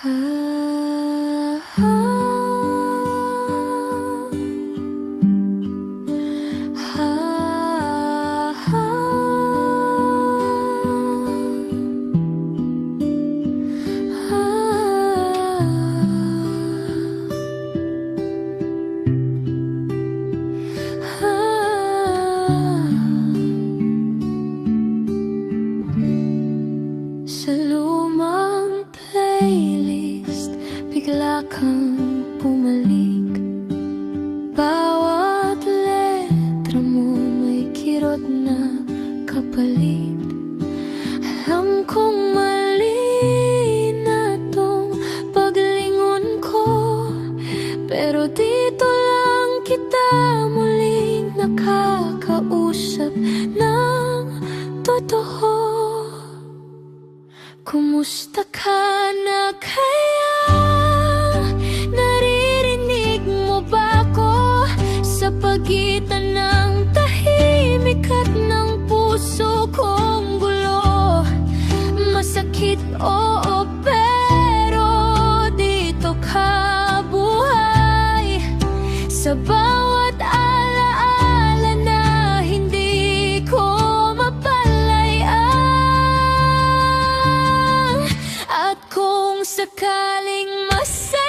Ah, ah, ah, Sa lumang playlist, bigla kang bumalik. Bawat letra mo may kirot na kapalit. Alam kong mali na tong paglingon ko, pero dito lang kita muling nakakausap ng totoo. Kumusta ka na kaya? Naririnig mo ba ko sa pagitan ng tahimik at ng puso kong gulo? Masakit, oo, pero dito ka buhay. Sa bawat alaala na hindi ko mapalayaan. At kung sakaling masaya